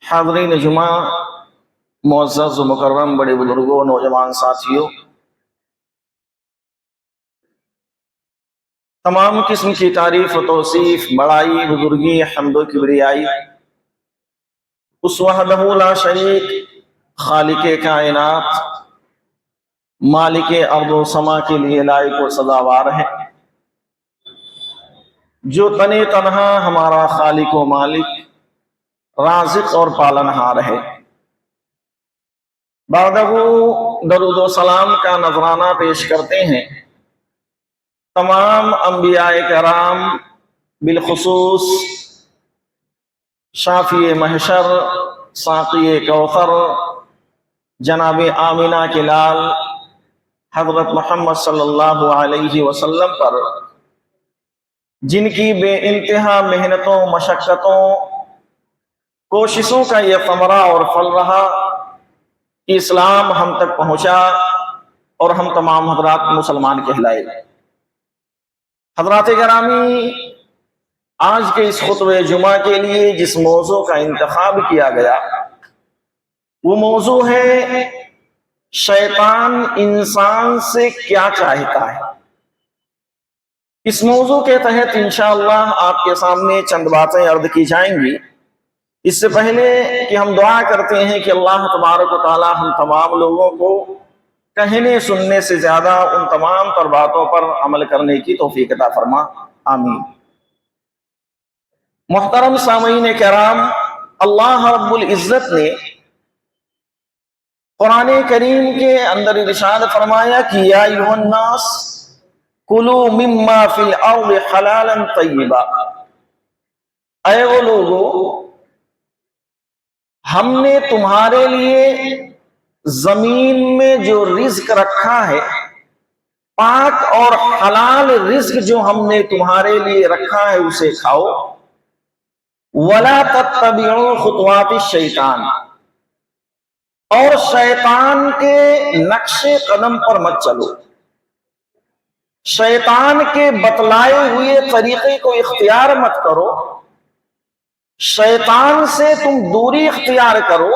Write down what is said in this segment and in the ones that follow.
حاضرین جمعہ، معزز و مکرم بڑے بزرگوں، نوجوان ساتھیوں، تمام قسم کی تعریف و توصیف، بڑائی، بزرگی، حمد و کبریائی اس وحدہ لا شریک خالق کائنات، مالک ارض و سما کے لیے لائق و سزاوار ہے، جو تنے تنہا ہمارا خالق و مالک، رازق اور پالنہار ہے۔ بعدہ درود و سلام کا نذرانہ پیش کرتے ہیں تمام انبیاء کرام، بالخصوص شافی محشر، ساقی کوثر، جناب آمنہ کے لال حضرت محمد صلی اللہ علیہ وسلم پر، جن کی بے انتہا محنتوں، مشقتوں، کوششوں کا یہ ثمرہ اور پھل رہا کہ اسلام ہم تک پہنچا اور ہم تمام حضرات مسلمان کہلائے۔ حضرات گرامی، آج کے اس خطبہ جمعہ کے لیے جس موضوع کا انتخاب کیا گیا وہ موضوع ہے شیطان انسان سے کیا چاہتا ہے۔ اس موضوع کے تحت انشاءاللہ آپ کے سامنے چند باتیں عرض کی جائیں گی۔ اس سے پہلے کہ ہم دعا کرتے ہیں کہ اللہ تبارک و تعالی ہم تمام لوگوں کو کہنے سننے سے زیادہ ان تمام تر باتوں پر عمل کرنے کی توفیق عطا فرما، آمین۔ محترم سامعین کرام، اللہ رب العزت نے قرآن کریم کے اندر ارشاد فرمایا کہ یا ایھا الناس کلوا مما فی الارض حلالا طیبا، اے وہ لوگو، ہم نے تمہارے لیے زمین میں جو رزق رکھا ہے، پاک اور حلال رزق جو ہم نے تمہارے لیے رکھا ہے اسے کھاؤ، وَلَا تَتَّبِعُوا خُطُوَاتِ الشَّيْطَانِ، اور شیطان کے نقش قدم پر مت چلو، شیطان کے بتلائے ہوئے طریقے کو اختیار مت کرو، شیطان سے تم دوری اختیار کرو،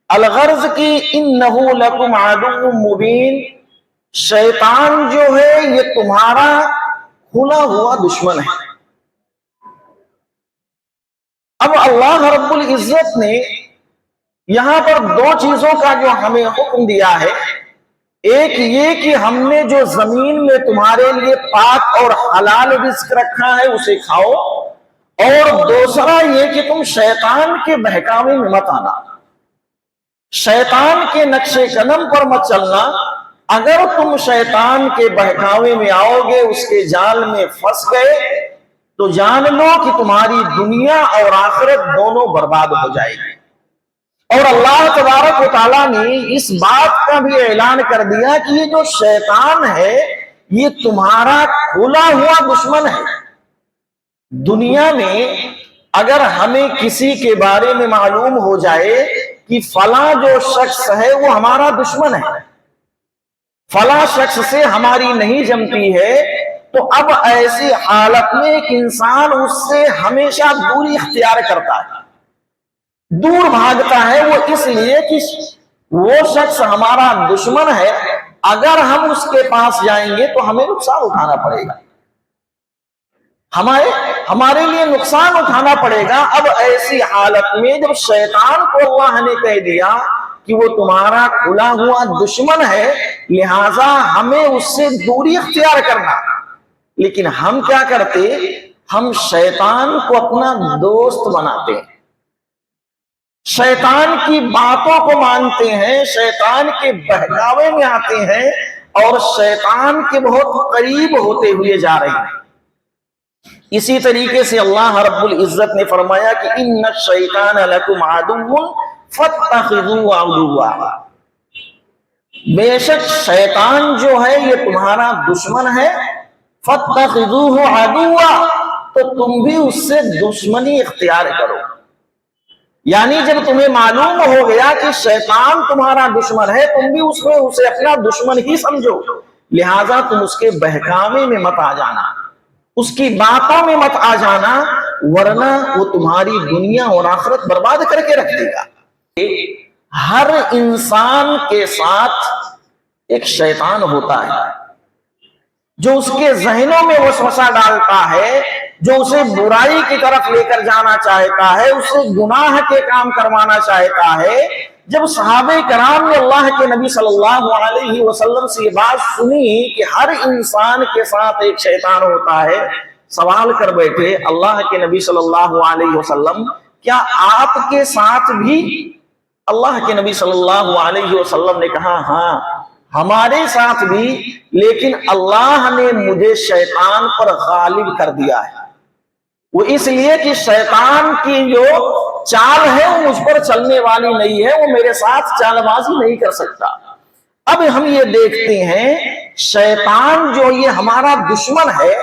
الغرض کی انہو لکم عدو مبین، شیطان جو ہے یہ تمہارا کھلا ہوا دشمن ہے۔ اب اللہ رب العزت نے یہاں پر دو چیزوں کا جو ہمیں حکم دیا ہے، ایک یہ کہ ہم نے جو زمین میں تمہارے لیے پاک اور حلال رزق رکھا ہے اسے کھاؤ، اور دوسرا یہ کہ تم شیطان کے بہکاوے میں مت آنا، شیطان کے نقش قدم پر مت چلنا۔ اگر تم شیطان کے بہکاوے میں آؤ گے، اس کے جال میں پھنس گئے، تو جان لو کہ تمہاری دنیا اور آخرت دونوں برباد ہو جائے گی۔ اور اللہ تبارک و تعالیٰ نے اس بات کا بھی اعلان کر دیا کہ یہ جو شیطان ہے یہ تمہارا کھلا ہوا دشمن ہے۔ دنیا میں اگر ہمیں کسی کے بارے میں معلوم ہو جائے کہ فلاں جو شخص ہے وہ ہمارا دشمن ہے، فلاں شخص سے ہماری نہیں جمتی ہے، تو اب ایسی حالت میں ایک انسان اس سے ہمیشہ دوری اختیار کرتا ہے، دور بھاگتا ہے، وہ اس لیے کہ وہ شخص ہمارا دشمن ہے، اگر ہم اس کے پاس جائیں گے تو ہمیں نقصان اٹھانا پڑے گا، ہمارے لیے نقصان اٹھانا پڑے گا۔ اب ایسی حالت میں جب شیطان کو اللہ نے کہہ دیا کہ وہ تمہارا کھلا ہوا دشمن ہے، لہٰذا ہمیں اس سے دوری اختیار کرنا، لیکن ہم کیا کرتے؟ ہم شیطان کو اپنا دوست بناتے ہیں، شیطان کی باتوں کو مانتے ہیں، شیطان کے بہکاوے میں آتے ہیں اور شیطان کے بہت قریب ہوتے ہوئے جا رہے ہیں۔ اسی طریقے سے اللہ رب العزت نے فرمایا کہ ان الشیطان لکم عدو فاتخذوه عدوا، بے شک شیطان جو ہے یہ تمہارا دشمن ہے، فاتخذوه عدوا، تو تم بھی اس سے دشمنی اختیار کرو۔ یعنی جب تمہیں معلوم ہو گیا کہ شیطان تمہارا دشمن ہے، تم بھی اسے اپنا دشمن ہی سمجھو، لہٰذا تم اس کے بہکاوے میں مت آ جانا، اس کی باتوں میں مت آ جانا، ورنہ وہ تمہاری دنیا اور آخرت برباد کر کے رکھ دے گا۔ ہر انسان کے ساتھ ایک شیطان ہوتا ہے جو اس کے ذہنوں میں وسوسہ ڈالتا ہے، جو اسے برائی کی طرف لے کر جانا چاہتا ہے، اسے گناہ کے کام کروانا چاہتا ہے۔ جب صحابہ کرام نے اللہ کے نبی صلی اللہ علیہ وسلم سے یہ بات سنی کہ ہر انسان کے ساتھ ایک شیطان ہوتا ہے، سوال کر بیٹھے اللہ کے نبی صلی اللہ علیہ وسلم، کیا آپ کے ساتھ بھی؟ اللہ کے نبی صلی اللہ علیہ وسلم نے کہا ہاں ہمارے ساتھ بھی، لیکن اللہ نے مجھے شیطان پر غالب کر دیا ہے۔ وہ اس لیے کہ شیطان کی جو چال ہے وہ مجھ پر چلنے والی نہیں ہے، وہ میرے ساتھ چال بازی نہیں کر سکتا۔ اب ہم یہ دیکھتے ہیں شیطان جو یہ ہمارا دشمن ہے،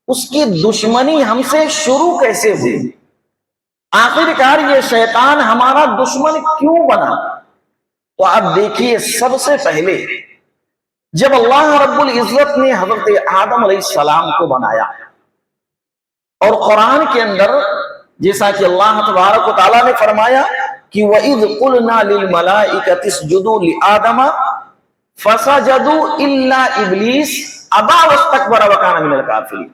اس کی دشمنی ہم سے شروع کیسے ہوئی؟ آخر کار یہ شیطان ہمارا دشمن کیوں بنا؟ تو آپ دیکھیے، سب سے پہلے جب اللہ رب العزت نے حضرت آدم علیہ السلام کو بنایا، اور قرآن کے اندر جیسا کہ اللہ تبارک و تعالیٰ نے فرمایا کہ وَإِذْ قُلْنَا لِلْمَلَائِكَةِ اسْجُدُوا لِآدَمَ فَسَجَدُوا إِلَّا إِبْلِيسَ أَبَى وَاسْتَكْبَرَ وَكَانَ مِنَ الْكَافِرِينَ۔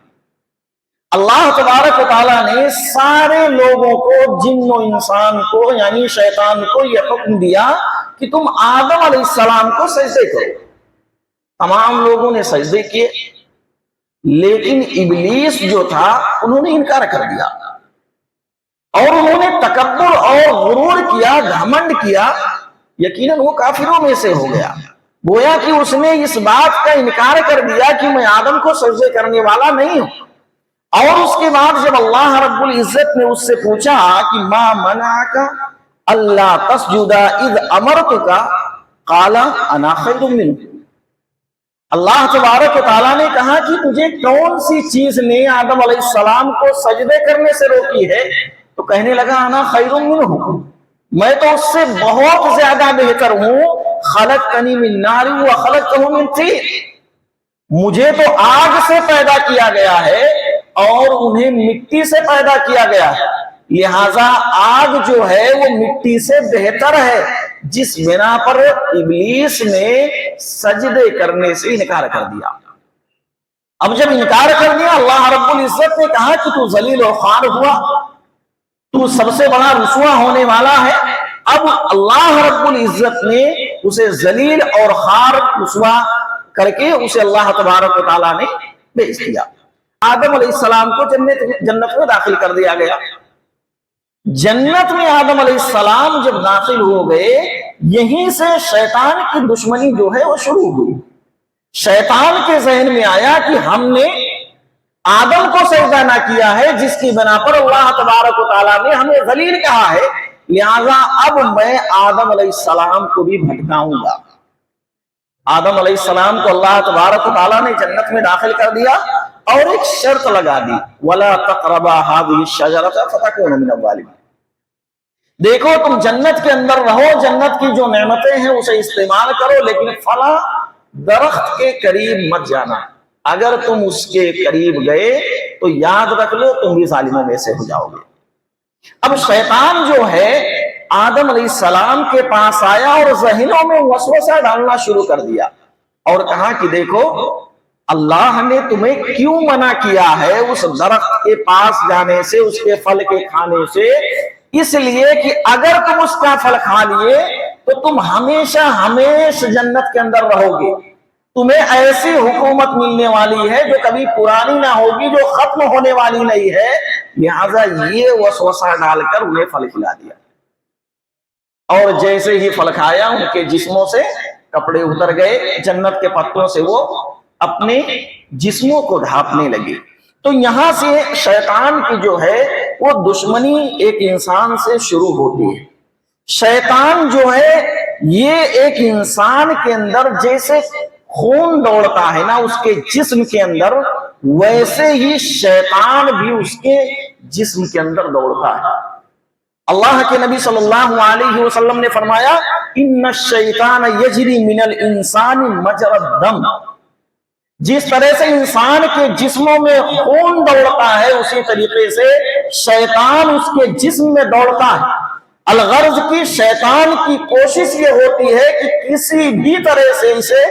اللہ تبارک و تعالیٰ نے سارے لوگوں کو، جن و انسان کو یعنی شیطان کو یہ حکم دیا کہ تم آدم علیہ السلام کو سجدے کرو۔ تمام لوگوں نے سجدے کیے، لیکن ابلیس جو تھا انہوں نے انکار کر دیا، اور انہوں نے تکبر اور غرور کیا، گھمنڈ کیا۔ یقیناً وہ کافروں میں سے ہو گیا، گویا کہ اس نے اس بات کا انکار کر دیا کہ میں آدم کو سجدے کرنے والا نہیں ہوں۔ اور اس کے بعد جب اللہ رب العزت نے اس سے پوچھا کہ ما منعک اللہ تسجد اذ امرتک قال انا خیر منہ، اللہ تبارک و تعالیٰ نے کہا کہ تجھے کون سی چیز نے آدم علیہ السلام کو سجدے کرنے سے روکی ہے؟ تو کہنے لگا انا خیر منہ، میں تو اس سے بہت زیادہ بہتر ہوں۔ خلقتنی من نار وخلقتہ من طین، مجھے تو آگ سے پیدا کیا گیا ہے اور انہیں مٹی سے پیدا کیا گیا ہے، لہذا آگ جو ہے وہ مٹی سے بہتر ہے، جس بنا پر ابلیس نے سجدے کرنے سے انکار کر دیا۔ اب جب انکار کر دیا، اللہ رب العزت نے کہا کہ تو ذلیل و خوار ہوا، تو سب سے بڑا رسوا ہونے والا ہے۔ اب اللہ رب العزت نے اسے ذلیل اور خوار رسوا کر کے اسے اللہ تبارک و تعالیٰ نے بھیج دیا۔ آدم علیہ السلام کو جنت میں داخل کر دیا گیا۔ جنت میں آدم علیہ السلام جب داخل ہو گئے، یہیں سے شیطان کی دشمنی جو ہے وہ شروع ہوئی۔ شیطان کے ذہن میں آیا کہ ہم نے آدم کو سجدہ نہ کیا ہے، جس کی بنا پر اللہ تبارک و تعالیٰ نے ہمیں ذلیل کہا ہے، لہذا اب میں آدم علیہ السلام کو بھی بھٹکاؤں گا۔ آدم علیہ السلام کو اللہ تبارک و تعالیٰ نے جنت میں داخل کر دیا اور ایک شرط لگا دی، وَلَا تَقْرَبَا هَٰذِهِ الشَّجَرَةَ فَتَكُونَ مِنَ الظَّالِمِينَ۔ دیکھو تم جنت کے اندر رہو، جنت کی جو نعمتیں ہیں اسے استعمال کرو، لیکن فلاں درخت کے قریب مت جانا۔ اگر تم اس کے قریب گئے تو یاد رکھ لو تم بھی ظالموں میں سے ہو جاؤ گے۔ اب شیطان جو ہے آدم علیہ السلام کے پاس آیا اور ذہنوں میں وسوسہ ڈالنا شروع کر دیا، اور کہا کہ دیکھو اللہ نے تمہیں کیوں منع کیا ہے اس درخت کے پاس جانے سے، اس کے پھل کے کھانے سے؟ اس لیے کہ اگر تم اس کا پھل کھا لیے تو تم ہمیشہ ہمیشہ جنت کے اندر رہو گے، تمہیں ایسی حکومت ملنے والی ہے جو کبھی پرانی نہ ہوگی، جو ختم ہونے والی نہیں ہے۔ لہذا یہ وسوسہ ڈال کر انہیں پھل کھلا دیا، اور جیسے ہی پھل کھایا ان کے جسموں سے کپڑے اتر گئے، جنت کے پتوں سے وہ اپنے جسموں کو ڈھانپنے لگے۔ تو یہاں سے شیطان کی جو ہے وہ دشمنی ایک انسان سے شروع ہوتی ہے۔ شیطان جو ہے یہ ایک انسان کے اندر جیسے خون دوڑتا ہے نا اس کے جسم کے اندر، ویسے ہی شیطان بھی اس کے جسم کے اندر دوڑتا ہے۔ اللہ کے نبی صلی اللہ علیہ وسلم نے فرمایا ان الشیطان یجری من الانسان مجرى الدم، जिस तरह से इंसान के जिस्मों में खून दौड़ता है, उसी तरीके से शैतान उसके जिस्म में दौड़ता है। अलगर्ज की शैतान की कोशिश ये होती है कि किसी भी तरह से इसे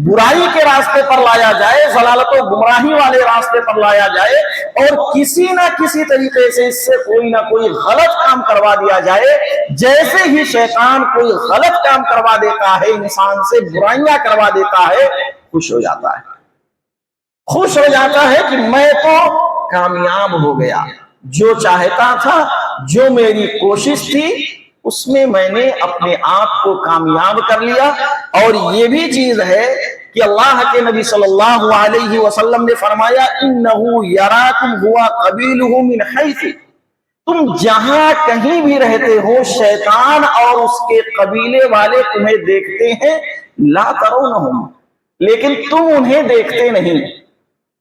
बुराई के रास्ते पर लाया जाए, ज़लालत और गुमराही वाले रास्ते पर लाया जाए, और किसी ना किसी तरीके से इससे कोई ना कोई गलत काम करवा दिया जाए। जैसे ही शैतान कोई गलत काम करवा देता है, इंसान से बुराइयां करवा देता है, खुश हो जाता है, खुश हो जाता है कि मैं तो कामयाब हो गया, जो चाहता था, जो मेरी कोशिश थी, उसमें मैंने अपने आप को कामयाब कर लिया। और ये भी चीज है कि अल्लाह के नबी सल्लल्लाहु अलैहि वसल्लम ने फरमाया, इन्नहु यराकुम हुवा कबीलुहु मिन हैथु, तुम जहां कहीं भी रहते हो, शैतान और उसके कबीले वाले तुम्हें देखते हैं, ला तरौनहुम, लेकिन तुम उन्हें देखते नहीं।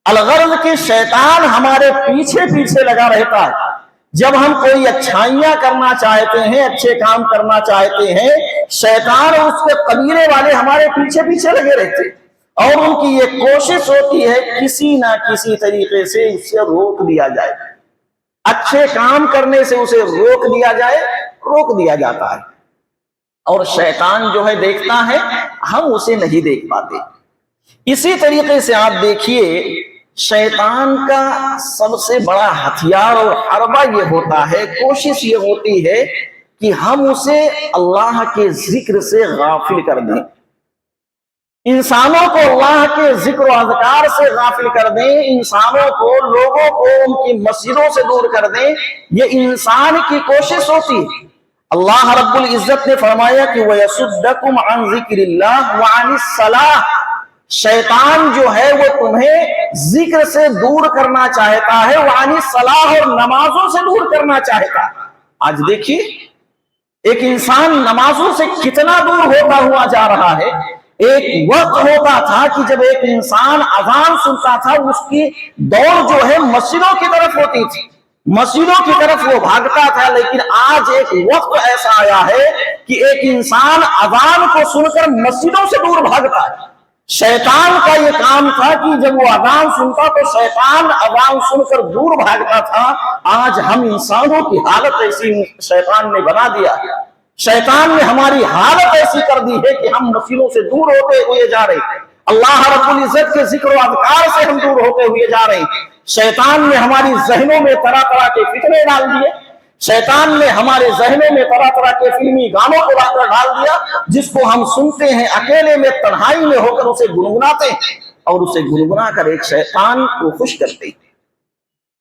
अलगर्ज के शैतान हमारे पीछे पीछे लगा रहता है। जब हम कोई अच्छाइयां करना चाहते हैं, अच्छे काम करना चाहते हैं, शैतान और उसके कबीले वाले हमारे पीछे पीछे लगे रहते, और उनकी ये कोशिश होती है किसी ना किसी तरीके से उसे रोक दिया जाए, अच्छे काम करने से उसे रोक दिया जाए, रोक दिया जाता है। और शैतान जो है देखता है, हम उसे नहीं देख पाते। इसी तरीके से आप देखिए, शैतान का सबसे बड़ा हथियार और हरबा ये होता है, कोशिश ये होती है कि हम उसे अल्लाह के जिक्र से गाफिल कर दें, इंसानों को अल्लाह के जिक्र और अज़कार से गाफिल कर दें, इंसानों को, लोगों को उनकी मस्जिदों से दूर कर दें। ये इंसान की कोशिश होती है। अल्लाह रब्बुल इज्जत ने फरमाया कि वयसुद्दकुम अन ज़िक्रिल्लाह व अनिस सलाह, शैतान जो है वो तुम्हें जिक्र से दूर करना चाहता है, वानी सलाह और नमाजों से दूर करना चाहता है। आज देखिए, एक इंसान नमाजों से कितना दूर होता हुआ जा रहा है। एक वक्त होता था कि जब एक इंसान अजान सुनता था, उसकी दौड़ जो है मस्जिदों की तरफ होती थी, मस्जिदों की तरफ वो भागता था। लेकिन आज एक वक्त ऐसा आया है कि एक इंसान अजान को सुनकर मस्जिदों से दूर भागता है। शैतान का ये काम था कि जब वो अजान सुनता तो शैतान अजान सुनकर दूर भागता था। आज हम इंसानों की हालत ऐसी शैतान ने बना दिया, शैतान ने हमारी हालत ऐसी कर दी है कि हम मस्जिदों से दूर होते हुए जा रहे हैं, अल्लाह रब्बुल इज्जत के जिक्र और अज़कार से हम दूर होते हुए जा रहे हैं। शैतान ने हमारी ज़हनों में तरह तरह के फितने डाल दिए, शैतान ने हमारे ज़हनों में तरह तरह के फिल्मी गानों को डाल दिया, जिसको हम सुनते हैं अकेले में, तन्हाई में होकर उसे गुनगुनाते हैं, और उसे गुनगुना कर एक शैतान को खुश करते हैं।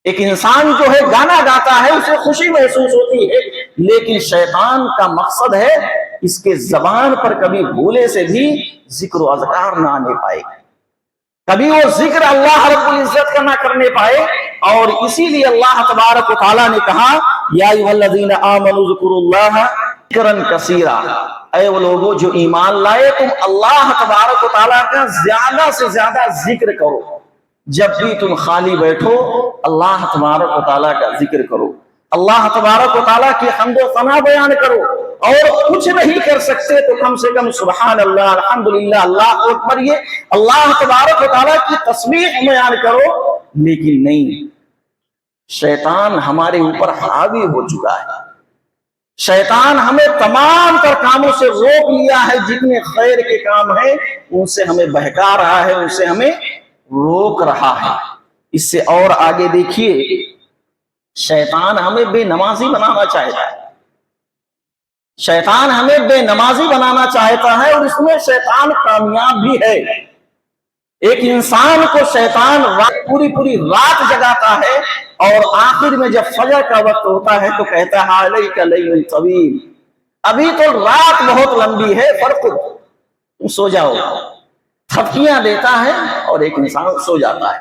एक इंसान जो है गाना गाता है, उसे खुशी महसूस होती है, लेकिन शैतान का मकसद है इसके जबान पर कभी भूले से भी जिक्र अज़कार ना आने पाए, कभी वो जिक्र अल्लाह रब्बुल इज्जत का ना करने पाए। और इसीलिए अल्लाह तबारक व तआला ने कहा, या अय्युहल्लज़ीना आमनू ज़कुरुल्लाह ज़िक्रन कसीरा, ऐ वो लोगों जो ईमान लाए, तुम अल्लाह तबारक व तआला का ज्यादा से ज्यादा जिक्र करो। जब भी तुम खाली बैठो, अल्लाह तबारक व तआला का जिक्र करो, अल्लाह तबारक व तआला की हम्द व सना बयान करो, और कुछ नहीं कर सकते तो कम से कम सुभान अल्लाह, अल्हम्दुलिल्लाह, अल्लाह अकबर, ये अल्लाह तबारक व तआला की तस्बीह बयान करो। लेकिन नहीं, शैतान हमारे ऊपर हावी हो चुका है, शैतान हमें तमाम तर कामों से रोक लिया है, जितने खैर के काम हैं उनसे हमें बहका रहा है, उनसे हमें रोक रहा है। इससे और आगे देखिए, शैतान हमें बेनमाजी बनाना चाहता है, शैतान हमें बेनमाजी बनाना चाहता है, और इसमें शैतान कामयाब भी है। एक इंसान को शैतान पूरी पूरी रात जगाता है, और आखिर में जब फजर का वक्त होता है तो कहता है अलैका लैलुन तवील, अभी तो रात बहुत लंबी है, फरकुद, तुम सो जाओ। थपकियां देता है और एक इंसान सो जाता है।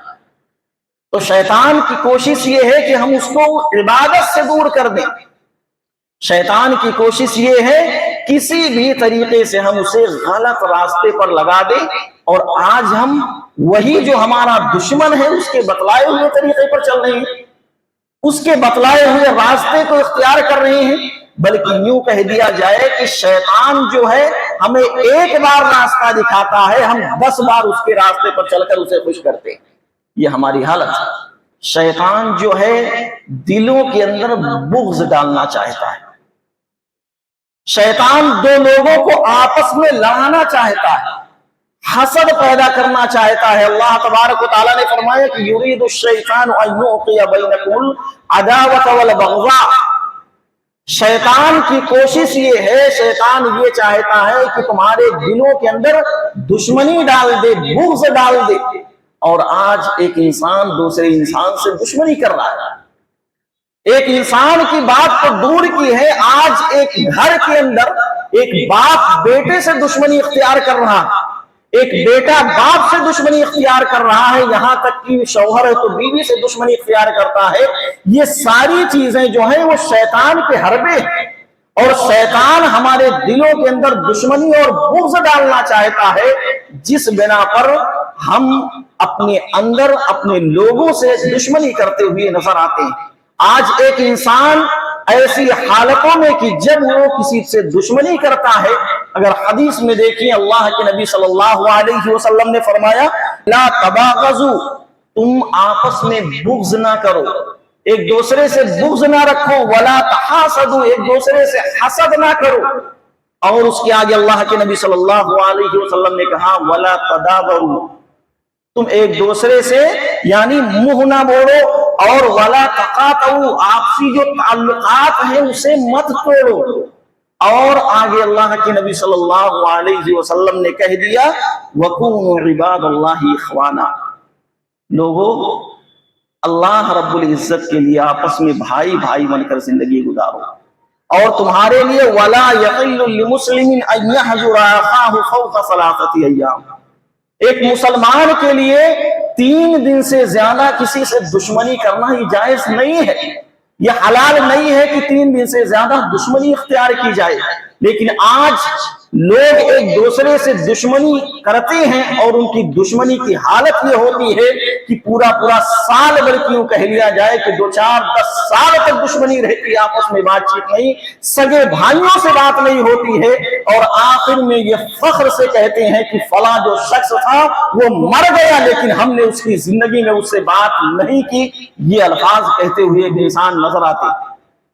तो शैतान की कोशिश ये है कि हम उसको इबादत से दूर कर दें, शैतान की कोशिश ये है किसी भी तरीके से हम उसे गलत रास्ते पर लगा दें, और आज हम वही जो हमारा दुश्मन है उसके बतलाए हुए तरीके पर चल रहे हैं, उसके बतलाए हुए रास्ते को इख्तियार कर रहे हैं। बल्कि यूं कह दिया जाए कि शैतान जो है हमें एक बार रास्ता दिखाता है, हम 10 बार उसके रास्ते पर चलकर उसे खुश करते हैं। ये हमारी हालत है। शैतान जो है दिलों के अंदर बुग़्ज़ डालना चाहता है। शैतान दो लोगों को आपस में लड़ाना चाहता है, हसद पैदा करना चाहता है। अल्लाह तबारक व तआला ने फरमाया कि युरीदु शैतानु अन युक़िया बैनकुमुल अदावत वल बग़ज़ा। शैतान की कोशिश ये है, शैतान ये चाहता है कि तुम्हारे दिलों के अंदर दुश्मनी डाल दे, बुग़्ज़ डाल दे। और आज एक इंसान दूसरे इंसान से दुश्मनी कर रहा है। एक इंसान की बात तो दूर की है, आज एक घर के अंदर एक बाप बेटे से दुश्मनी इख्तियार कर रहा है, एक बेटा बाप से दुश्मनी इख्तियार कर रहा है, यहां तक कि शौहर है तो बीवी से दुश्मनी इख्तियार करता है। ये सारी चीजें जो है वो शैतान के हरबे हैं। और शैतान हमारे दिलों के अंदर दुश्मनी और बुग़्ज़ डालना चाहता है, जिस बिना पर हम अपने अंदर अपने लोगों से दुश्मनी करते हुए नजर आते हैं। आज एक इंसान ऐसी हालतों में कि जब वो किसी से दुश्मनी करता है, अगर हदीस में देखिए अल्लाह के नबी सल्लल्लाहु अलैहि वसल्लम ने फरमाया, ला तबागज़ू, तुम आपस में बुग़्ज़ ना करो, एक दूसरे से बुग़्ज़ ना रखो, वला तहासदू, एक दूसरे से हसद ना करो। और उसके आगे अल्लाह के नबी सल्लल्लाहु अलैहि वसल्लम ने कहा, वला तदाबरू, तुम एक दूसरे से यानी मुंह ना मोड़ो, और वला तकातऊ, आपसी जो ताल्लुकात है उसे मत तोड़ो। और आगे अल्लाह के नबी सल्लल्लाहु अलैहि वसल्लम ने कह दिया, वकूनु इबादल्लाहि इख्वाना, लोगों अल्लाह रब्बुल इज्जत के लिए आपस में भाई भाई बनकर जिंदगी गुजारो। और तुम्हारे लिए वला यहिल्लु लिमुस्लिमिन अन यहजुरा अखाहु फौqa सलासति अय्याम, एक मुसलमान के लिए 3 दिन से ज्यादा किसी से दुश्मनी करना ही जायज नहीं है। यह हलाल नहीं है कि 3 दिन से ज्यादा दुश्मनी इख्तियार की जाए। लेकिन आज लोग एक दूसरे से दुश्मनी करते हैं और उनकी दुश्मनी की हालत ये होती है कि पूरा पूरा साल भर क्यों कह लिया जाए कि 2, 4, 10 साल तक दुश्मनी रहती है, आपस में बातचीत नहीं, सगे भाइयों से बात नहीं होती है। और आखिर में ये फख्र से कहते हैं कि फला जो शख्स था वो मर गया, लेकिन हमने उसकी जिंदगी में उससे बात नहीं की। ये अल्फाज कहते हुए एक इंसान नजर आते,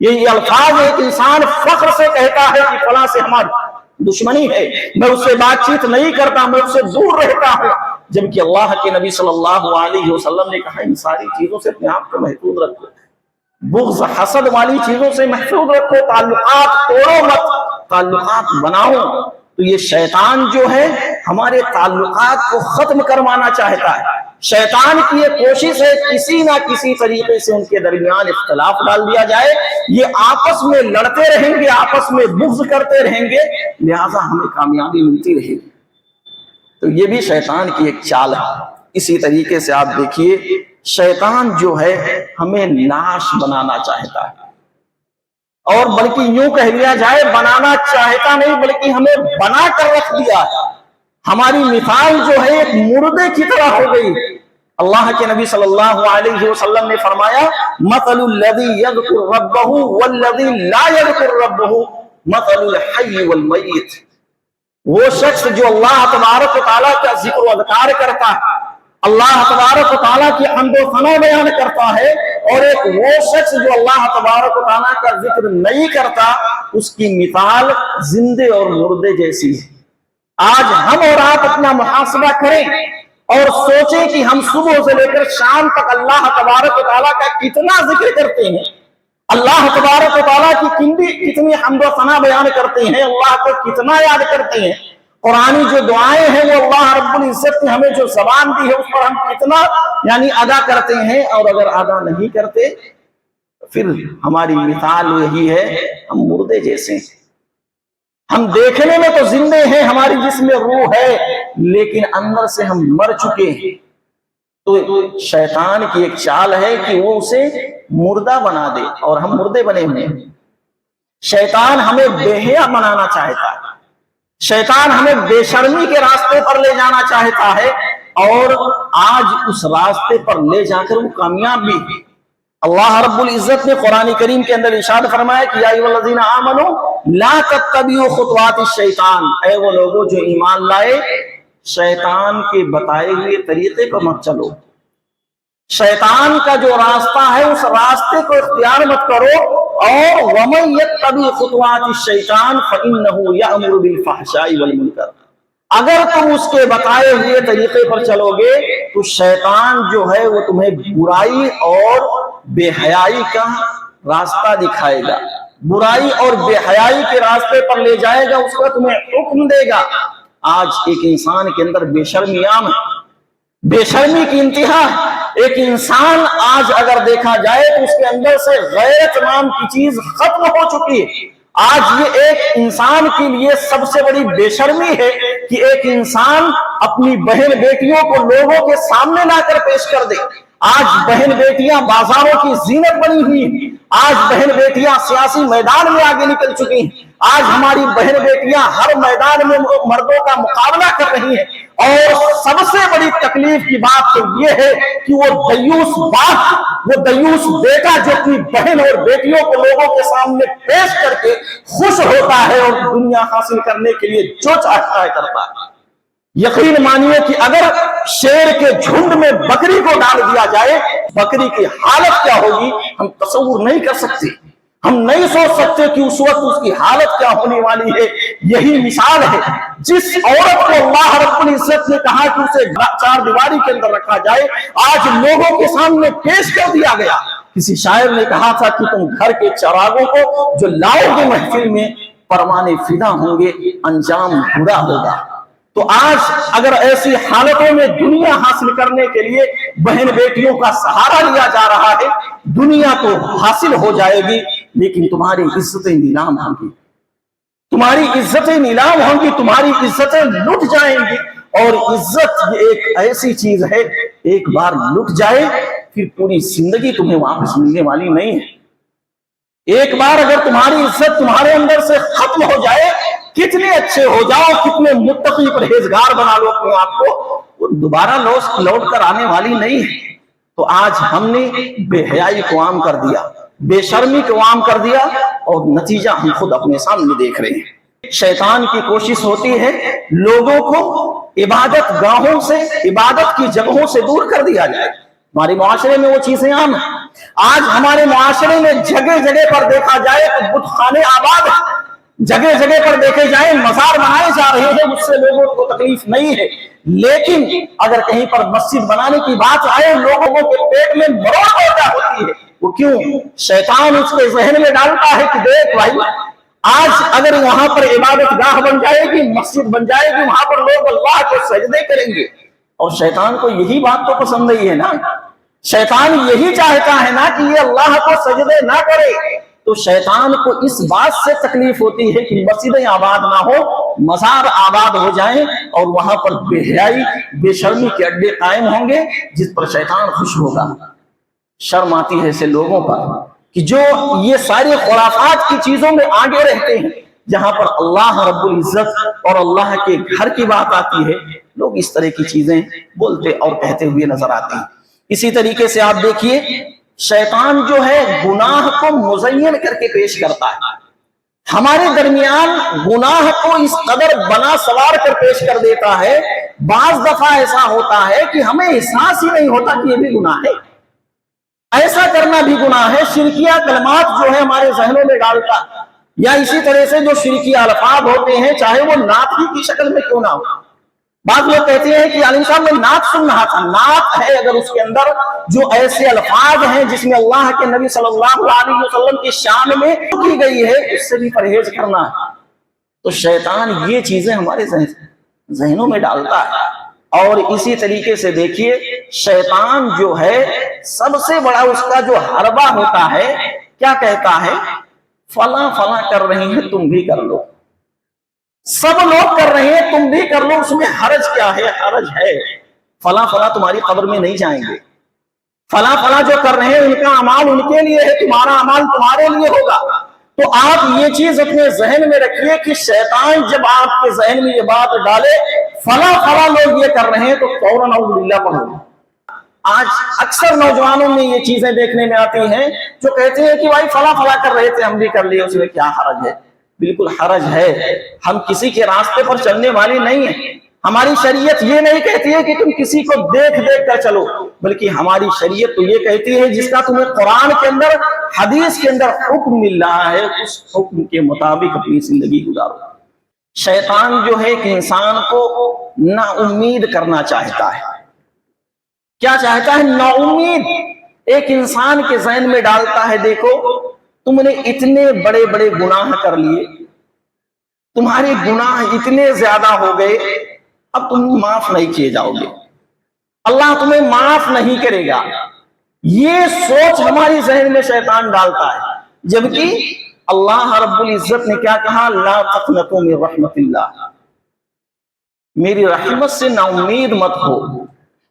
ये अल्फाज एक इंसान फख्र से कहता है कि फला से हमारी दुश्मनी है, मैं उससे बातचीत नहीं करता, मैं उससे दूर रहता हूं। जबकि अल्लाह के नबी सल्लल्लाहु अलैहि वसल्लम ने कहा, इन सारी चीजों से अपने आप को महफूज रखो, बुग़्ज़ हसद वाली चीजों से महफूज रखो, ताल्लुकात तोड़ो मत, ताल्लुकात बनाओ। तो ये शैतान जो है हमारे ताल्लुकात को खत्म करवाना चाहता है। शैतान की ये कोशिश है किसी ना किसी तरीके से उनके दरमियान इख्तिलाफ डाल दिया जाए, ये आपस में लड़ते रहेंगे, आपस में बुग़्ज़ करते रहेंगे, लिहाजा हमें कामयाबी मिलती रहेगी। तो ये भी शैतान की एक चाल है। इसी तरीके से आप देखिए, शैतान जो है हमें नाश बनाना चाहता है, और बल्कि यूं कह लिया जाए बनाना चाहता नहीं बल्कि हमें बना कर रख दिया है। हमारी मिसाल जो है एक मुर्दे की तरह हो गई। अल्लाह के नबी सल्लल्लाहु अलैहि वसल्लम ने फरमाया, मसलुल लज़ी यज़कुर रब्बहु वल्लज़ी ला यज़कुर रब्बहु मसलुल हय्य वल मय्यित। वो शख्स जो अल्लाह तबारक व तआला का जिक्र व अज़कार करता है, अल्लाह तबारक व तआला की हम्द व सना बयान करता है, और एक वो शख्स जो अल्लाह तबारक व तआला का जिक्र नहीं करता, उसकी मिसाल जिंदे और मुर्दे जैसी है। आज हम और आप अपना मुहासबा करें और सोचें कि हम सुबह से लेकर शाम तक अल्लाह तबारक व तआला का कितना जिक्र करते हैं, अल्लाह तबारक व तआला की कितनी हम्द व सना बयान करते हैं, अल्लाह को कितना याद करते हैं। कुरानी जो दुआएं हैं वो अल्लाह रब्बुल इज्जत ने हमें जो ज़बान दी है उस पर हम कितना यानी अदा करते हैं, और अगर अदा नहीं करते फिर हमारी मिसाल यही है, हम मुर्दे जैसे हैं। हम देखने में तो जिंदे हैं, हमारी जिस्म में रूह है, लेकिन अंदर से हम मर चुके हैं। तो शैतान की एक चाल है कि वो उसे मुर्दा बना दे और हम मुर्दे बने हुए हैं। शैतान हमें बेहया बनाना चाहता है, शैतान हमें बेशर्मी के रास्ते पर ले जाना चाहता है, और आज उस रास्ते पर ले जाकर वो कामयाब भी है। अल्लाह रब्बुल इज्जत ने कुरान करीम के अंदर इरशाद फरमाया कि या अय्युहल्लज़ीना आमनू ला तत्तबिउ खुतवातिश शैतान, ऐ वो लोगों जो ईमान लाए, शैतान के बताए हुए तरीके पर मत चलो। शैतान का जो रास्ता है उस रास्ते को इख्तियार मत करो। और वमन यत्तबि खुतवातिश शैतान फइन्नहु यअमुरु बिल फहशाई वल मुनकर, अगर तुम उसके बताए हुए तरीके पर चलोगे तो शैतान जो है वो तुम्हें बुराई और बेहयाई का रास्ता दिखाएगा, बुराई और बेहयाई के रास्ते पर ले जाएगा, उसका तुम्हें हुक्म देगा। आज एक इंसान के अंदर बेशर्मी आम है, बेशर्मी की इंतहा है। एक इंसान आज अगर देखा जाए तो उसके अंदर से गैरत नाम की चीज खत्म हो चुकी है। आज ये एक इंसान के लिए सबसे बड़ी बेशर्मी है कि एक इंसान अपनी बहन बेटियों को लोगों के सामने लाकर पेश कर दे। आज बहन बेटियां बाजारों की जीनत बनी हुई हैं। आज बहन बेटियां सियासी मैदान में आगे निकल चुकी हैं। आज हमारी बहन बेटियां हर मैदान में मर्दों का मुकाबला कर रही हैं। और सबसे बड़ी तकलीफ की बात तो ये है कि वो दयूस बाप, वो दयूस बेटा जो अपनी बहन और बेटियों को लोगों के सामने पेश करके खुश होता है और दुनिया हासिल करने के लिए जो चाहता है करता है। यकीन मानिए कि अगर शेर के झुंड में बकरी को डाल दिया जाए, बकरी की हालत क्या होगी हम तसव्वुर नहीं कर सकते। हम नहीं सोच सकते कि उस वक्त उसकी हालत क्या होने वाली है। यही मिसाल है जिस औरत को अल्लाह रब्बुल इज्जत ने कहा कि उसे चार दीवारी के अंदर रखा जाए, आज लोगों के सामने पेश कर दिया गया। किसी शायर ने कहा था कि तुम घर के चरागों को जो लाओगे महफिल में, परवाने फिदा होंगे, अंजाम बुरा होगा। तो आज अगर ऐसी हालतों में दुनिया हासिल करने के लिए बहन बेटियों का सहारा लिया जा रहा है, दुनिया तो हासिल हो जाएगी लेकिन तुम्हारी इज्जतें नीलाम होंगी, तुम्हारी इज्जतें नीलाम होंगी, तुम्हारी इज्जतें लुट जाएंगी। और इज्जत ये एक ऐसी चीज है, एक बार लुट जाए फिर पूरी जिंदगी तुम्हें वापस मिलने वाली नहीं है। एक बार अगर तुम्हारी इज्जत तुम्हारे अंदर से खत्म हो जाए, कितने अच्छे हो जाओ, कितने मुत्तकी परहेजगार बना लो अपने आप को, वो दोबारा लौट कर आने वाली नहीं है। तो आज हमने बेहयाई को आम कर दिया, बेशर्मी को आम कर दिया और नतीजा हम खुद अपने सामने देख रहे हैं। शैतान की कोशिश होती है लोगों को इबादत गाहों से, इबादत की जगहों से दूर कर दिया जाए। हमारे मुआशरे में वो चीजें आम है। आज हमारे मुआशरे में जगह जगह पर देखा जाए तो बुतखाने आबाद है, जगह जगह पर देखे जाए मजार बनाए जा रहे हैं, उससे लोगों को तकलीफ नहीं है। लेकिन अगर कहीं पर मस्जिद बनाने की बात आए, लोगों के पेट में मरोड़ पैदा होती है। वो क्यों? शैतान उसके जहन में डालता है कि देख भाई, आज अगर वहां पर इबादत गाह बन जाएगी, मस्जिद बन जाएगी, वहां पर लोग अल्लाह को सजदे करेंगे। और शैतान को यही बात तो पसंद नहीं है ना, शैतान यही चाहता है ना कि ये अल्लाह को सजदे ना करे। तो शैतान को इस बात से तकलीफ होती है कि मस्जिदें आबाद ना हो, मजार आबाद हो जाएं और वहां पर बेहयाई बेशर्मी के अड्डे कायम होंगे जिस पर शैतान खुश होगा। शर्म आती है ऐसे लोगों पर कि जो ये सारी खुराफात की चीजों में आगे रहते हैं। जहां पर अल्लाह रब्बुल इज्जत और अल्लाह के घर की बात आती है, लोग इस तरह की चीजें बोलते और कहते हुए नजर आते हैं। इसी तरीके से आप देखिए, शैतान जो है गुनाह को मुज़य्यन करके पेश करता है। हमारे दरमियान गुनाह को इस कदर बना सवार कर पेश कर देता है, बाज दफा ऐसा होता है कि हमें एहसास ही नहीं होता कि ये भी गुनाह है, ऐसा करना भी गुनाह है। शिरकिया कलमात जो है हमारे जहनों में डालता, या इसी तरह से जो शिरकिया अल्फाज होते हैं, चाहे वो नात ही की शक्ल में क्यों ना हो। बात लोग कहते हैं कि आलिम साहब ने नात सुन रहा था, नात है अगर उसके अंदर जो ऐसे अल्फाज हैं जिसमें अल्लाह के नबी सल्लल्लाहु अलैहि वसल्लम की शान में की गई है, उससे भी परहेज करना है। तो शैतान ये चीजें हमारे जहनों में डालता है। और इसी तरीके से देखिए, शैतान जो है सबसे बड़ा उसका जो हरबा होता है, क्या कहता है, फला फला कर रही है तुम भी कर लो, सब लोग कर रहे हैं तुम भी कर लो, उसमें हरज क्या है? हरज है, फला फला तुम्हारी कब्र में नहीं जाएंगे, फला फला जो कर रहे हैं उनका अमाल उनके लिए है, तुम्हारा अमाल तुम्हारे लिए होगा। तो आप ये चीज अपने जहन में रखिए कि शैतान जब आपके जहन में ये बात डाले, फला फला लोग ये कर रहे हैं, तो फौरन औज़ुबिल्लाह पढ़ो। آج اکثر نوجوانوں میں یہ چیزیں دیکھنے میں آتی ہیں جو کہتے ہیں کہ بھائی فلاں فلاں کر رہے تھے ہم بھی کر لیے، اس میں کیا حرج ہے؟ بالکل حرج ہے۔ ہم کسی کے راستے پر چلنے والے نہیں ہیں۔ ہماری شریعت یہ نہیں کہتی ہے کہ تم کسی کو دیکھ دیکھ کر چلو، بلکہ ہماری شریعت تو یہ کہتی ہے جس کا تمہیں قرآن کے اندر حدیث کے اندر حکم مل رہا ہے اس حکم کے مطابق اپنی زندگی گزارو۔ شیطان جو ہے کہ انسان کو نا امید کرنا چاہتا ہے۔ کیا چاہتا ہے؟ نا امید ایک انسان کے ذہن میں ڈالتا ہے، دیکھو تم نے اتنے بڑے بڑے گناہ کر لیے، تمہارے گناہ اتنے زیادہ ہو گئے، اب تم معاف نہیں کیے جاؤ گے، اللہ تمہیں معاف نہیں کرے گا۔ یہ سوچ ہماری ذہن میں شیطان ڈالتا ہے، جبکہ اللہ رب العزت نے کیا کہا؟ لا تقنطوا من رحمت اللہ، میری رحمت سے نا امید مت ہو،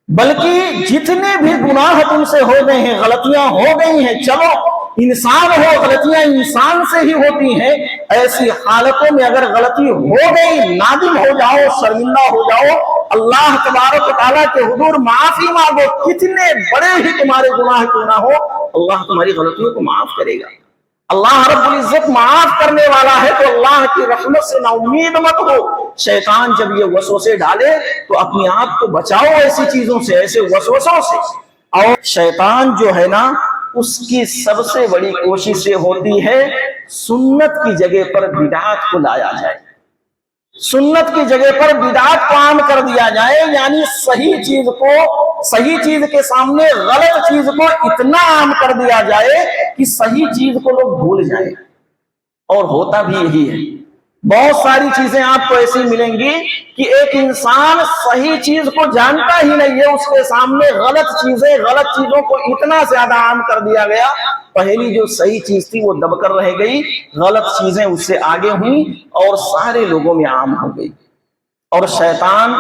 بلکہ جتنے بھی گناہ تم سے ہو گئے ہیں، غلطیاں ہو گئی ہیں، چلو انسان ہو، غلطیاں انسان سے ہی ہوتی ہیں، ایسی حالتوں میں اگر غلطی ہو گئی نادم ہو جاؤ، شرمندہ ہو جاؤ، اللہ تبارک و تعالیٰ کے حضور معافی مانگو، کتنے بڑے ہی تمہارے گناہ کیوں نہ ہو، اللہ تمہاری غلطیوں کو معاف کرے گا۔ اللہ رب العزت معاف کرنے والا ہے، تو اللہ کی رحمت سے نا امید مت ہو۔ شیطان جب یہ وسوسے ڈالے تو اپنے آپ کو بچاؤ ایسی چیزوں سے، ایسے وسوسوں سے۔ اور شیطان جو ہے نا، اس کی سب سے بڑی کوشش یہ ہوتی ہے سنت کی جگہ پر بدعات کو لایا جائے، سنت کی جگہ پر بدعات کو عام کر دیا جائے، یعنی صحیح چیز کے سامنے غلط چیز کو اتنا عام کر دیا جائے کہ صحیح چیز کو لوگ بھول جائیں۔ اور ہوتا بھی یہی ہے، بہت ساری چیزیں آپ کو ایسی ملیں گی کہ ایک انسان صحیح چیز کو جانتا ہی نہیں ہے، اس کے سامنے غلط چیزوں کو اتنا زیادہ عام کر دیا گیا، پہلی جو صحیح چیز تھی وہ دب کر رہ گئی، غلط چیزیں اس سے آگے ہوئیں اور سارے لوگوں میں عام ہو گئی۔ اور شیطان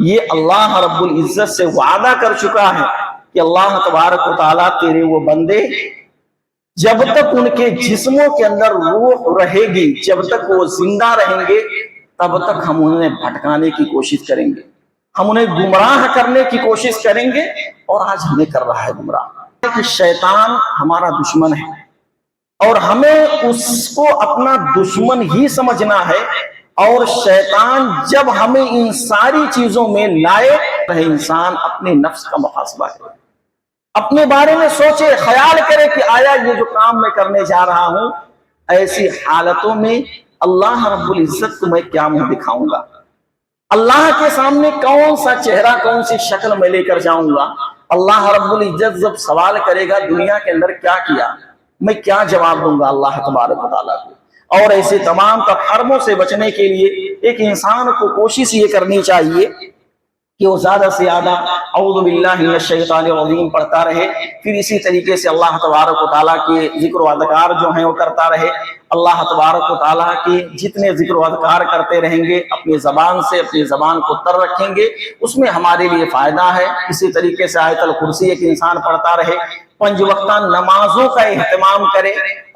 یہ اللہ رب العزت سے وعدہ کر چکا ہے کہ اللہ تبارک و تعالیٰ تیرے وہ بندے جب تک ان کے جسموں کے اندر روح رہے گی، جب تک وہ زندہ رہیں گے، تب تک ہم انہیں بھٹکانے کی کوشش کریں گے، ہم انہیں گمراہ کرنے کی کوشش کریں گے، اور آج ہمیں کر رہا ہے گمراہ۔ کہ شیطان ہمارا دشمن ہے اور ہمیں اس کو اپنا دشمن ہی سمجھنا ہے، اور شیطان جب ہمیں ان ساری چیزوں میں لائے تو انسان اپنے نفس کا محاسبہ کرے، اپنے بارے میں سوچے، خیال کرے کہ آیا یہ جو کام میں کرنے جا رہا ہوں، ایسی حالتوں میں اللہ رب العزت کو میں کیا منہ دکھاؤں گا، اللہ کے سامنے کون سا چہرہ، کون سی شکل میں لے کر جاؤں گا۔ اللہ رب العزت جب سوال کرے گا دنیا کے اندر کیا کیا، میں کیا جواب دوں گا اللہ تبارک و تعالیٰ کو۔ اور ایسے تمام تر حرموں سے بچنے کے لیے ایک انسان کو کوشش یہ کرنی چاہیے کہ وہ زیادہ سے زیادہ اعوذ باللہ من الشیطان الرجیم پڑھتا رہے، پھر اسی طریقے سے اللہ تبارک و تعالیٰ کے ذکر و اذکار جو ہیں وہ کرتا رہے۔ اللہ تبارک و تعالیٰ کے جتنے ذکر و اذکار کرتے رہیں گے، اپنی زبان سے اپنی زبان کو تر رکھیں گے، اس میں ہمارے لیے فائدہ ہے۔ اسی طریقے سے آیت الکرسی ایک انسان پڑھتا رہے، 5 وقتہ نمازوں کا اہتمام کرے،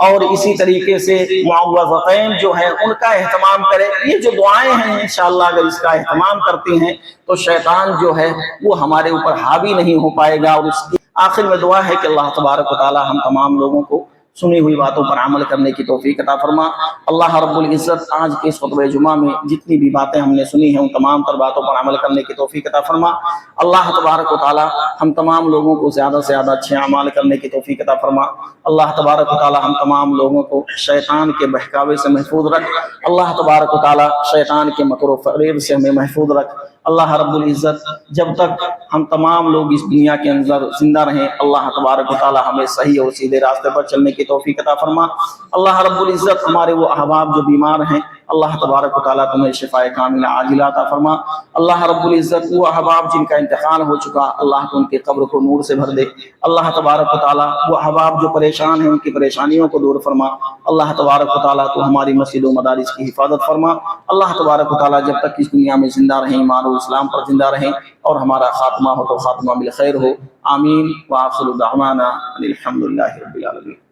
اور اسی طریقے سے معوذتین جو ہیں ان کا اہتمام کرے۔ یہ جو دعائیں ہیں انشاءاللہ اگر اس کا اہتمام کرتے ہیں تو شیطان جو ہے وہ ہمارے اوپر حاوی نہیں ہو پائے گا۔ اور اس کی آخر میں دعا ہے کہ اللہ تبارک و تعالی ہم تمام لوگوں کو سنی ہوئی باتوں پر عمل کرنے کی توفیق عطا فرما۔ اللہ رب العزت آج کے اس خطبہ جمعہ میں جتنی بھی باتیں ہم نے سنی ہیں ان تمام تر باتوں پر عمل کرنے کی توفیق عطا فرما۔ اللہ تبارک و تعالی ہم تمام لوگوں کو زیادہ سے زیادہ اچھے اعمال کرنے کی توفیق عطا فرما۔ اللہ تبارک و تعالی ہم تمام لوگوں کو شیطان کے بہکاوے سے محفوظ رکھ۔ اللہ تبارک و تعالی شیطان کے مکر و فریب سے ہمیں محفوظ رکھ۔ اللہ رب العزت جب تک ہم تمام لوگ اس دنیا کے اندر زندہ رہیں، اللہ تبارک و تعالی ہمیں صحیح اور سیدھے راستے پر چلنے کی توفیق عطا فرما۔ اللہ رب العزت ہمارے وہ احباب جو بیمار ہیں، اللہ تبارک و تعالی تمہیں شفاء کاملہ عاجلہ عطا فرما۔ اللہ رب العزت وہ احباب جن کا انتقال ہو چکا، اللہ تو ان کے قبر کو نور سے بھر دے۔ اللہ تبارک و تعالی وہ احباب جو پریشان ہیں ان کی پریشانیوں کو دور فرما۔ اللہ تبارک و تعالی تو ہماری مسجد و مدارس کی حفاظت فرما۔ اللہ تبارک و تعالی جب تک اس دنیا میں زندہ رہیں، ایمان و اسلام پر زندہ رہیں، اور ہمارا خاتمہ ہو تو خاتمہ بالخیر ہو۔ آمین۔ وآخر دعوانا ان الحمد للہ رب العالمین۔